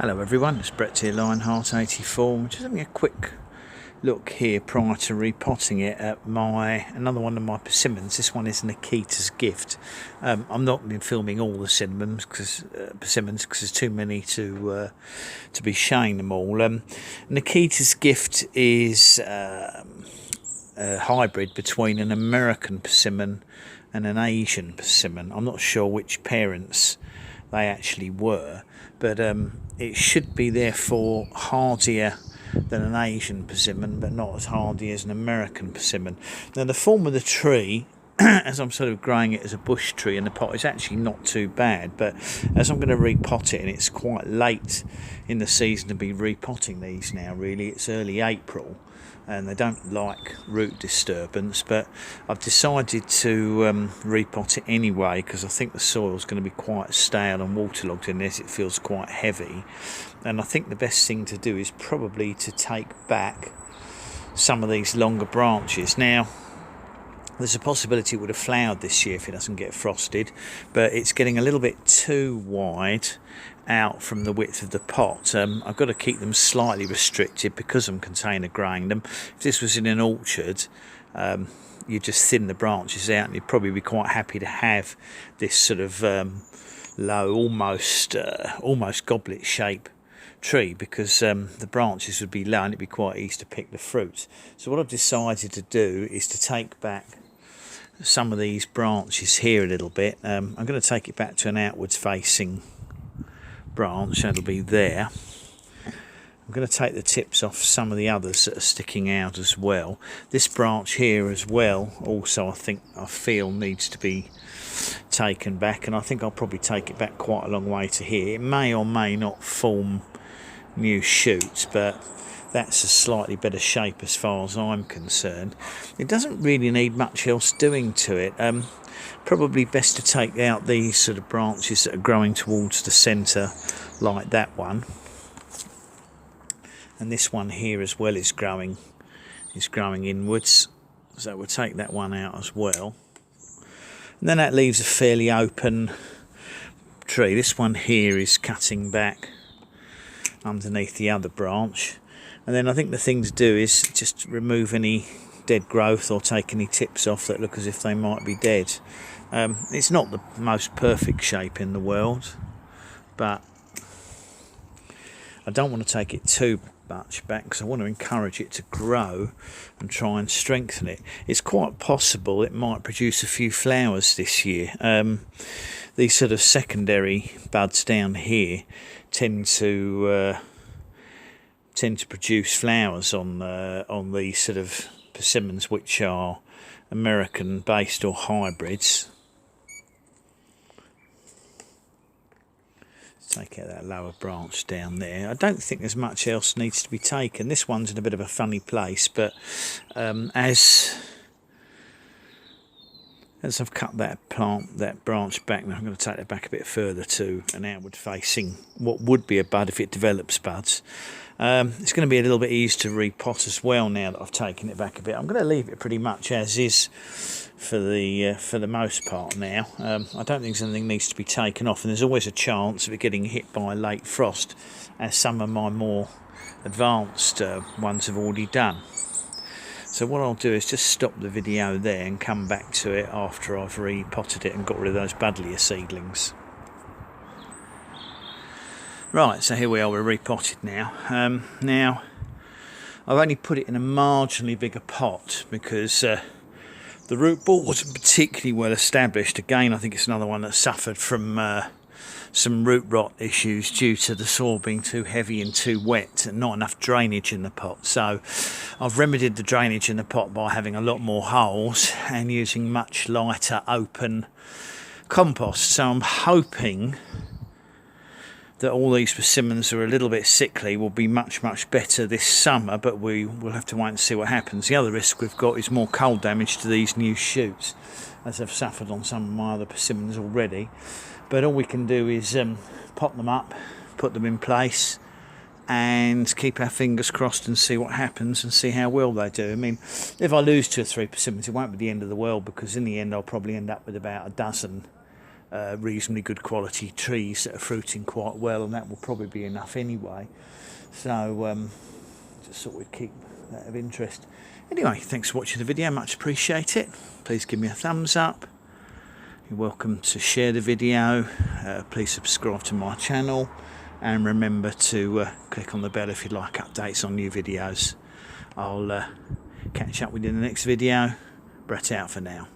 Hello everyone, it's Brett here, Lionheart84. Just having a quick look here prior to repotting it at another one of my persimmons. This one is Nikita's Gift. I'm not been filming all the persimmons because there's too many to be showing them all. Nikita's Gift is a hybrid between an American persimmon and an Asian persimmon. I'm not sure which parents they actually were, but it should be therefore hardier than an Asian persimmon, but not as hardy as an American persimmon. Now the form of the tree, as I'm sort of growing it as a bush tree in the pot, is actually not too bad, but as I'm going to repot it, and it's quite late in the season to be repotting these now, really, it's early April, and they don't like root disturbance, but I've decided to repot it anyway because I think the soil's going to be quite stale and waterlogged in this. It feels quite heavy, and I think the best thing to do is probably to take back some of these longer branches. Now there's a possibility it would have flowered this year if it doesn't get frosted, but it's getting a little bit too wide out from the width of the pot. I've got to keep them slightly restricted because I'm container growing them. If this was in an orchard, you just thin the branches out and you'd probably be quite happy to have this sort of low, almost goblet shape tree, because the branches would be low and it'd be quite easy to pick the fruit. So what I've decided to do is to take back some of these branches here a little bit. I'm going to take it back to an outwards facing branch, that'll be there. I'm going to take the tips off some of the others that are sticking out as well. This branch here as well also I feel needs to be taken back, and I think I'll probably take it back quite a long way to here. It may or may not form new shoots, but that's a slightly better shape as far as I'm concerned. It doesn't really need much else doing to it. Probably best to take out these sort of branches that are growing towards the centre, like that one, and this one here as well is growing inwards, so we'll take that one out as well, and then that leaves a fairly open tree. This one here is cutting back underneath the other branch, and then I think the thing to do is just remove any dead growth or take any tips off that look as if they might be dead. It's not the most perfect shape in the world, but I don't want to take it too much back because I want to encourage it to grow and try and strengthen it. It's quite possible it might produce a few flowers this year. These sort of secondary buds down here tend to produce flowers on these sort of persimmons, which are American based or hybrids. Take out that lower branch down there. I don't think there's much else needs to be taken. This one's in a bit of a funny place, but as I've cut that branch back, now I'm going to take it back a bit further to an outward facing, what would be a bud if it develops buds. It's going to be a little bit easier to repot as well now that I've taken it back a bit. I'm going to leave it pretty much as is for the most part now. I don't think anything needs to be taken off, and there's always a chance of it getting hit by a late frost, as some of my more advanced ones have already done. So what I'll do is just stop the video there and come back to it after I've repotted it and got rid of those buddleia seedlings. Right, so here we are, we're repotted now. Now, I've only put it in a marginally bigger pot because the root ball wasn't particularly well established. Again, I think it's another one that suffered from some root rot issues due to the soil being too heavy and too wet and not enough drainage in the pot. So I've remedied the drainage in the pot by having a lot more holes and using much lighter open compost. So I'm hoping that all these persimmons are a little bit sickly will be much better this summer, but we will have to wait and see what happens. The other risk we've got is more cold damage to these new shoots, as I've suffered on some of my other persimmons already. But all we can do is pop them up, put them in place, and keep our fingers crossed and see what happens and see how well they do. I mean, if I lose 2 or 3 persimmons, it won't be the end of the world, because in the end I'll probably end up with about a dozen reasonably good quality trees that are fruiting quite well, and that will probably be enough anyway. So just thought we'd keep that of interest. Anyway, thanks for watching the video, much appreciate it. Please give me a thumbs up. You're welcome to share the video. Please subscribe to my channel, and remember to click on the bell if you'd like updates on new videos. I'll catch up with you in the next video. Brett out for now.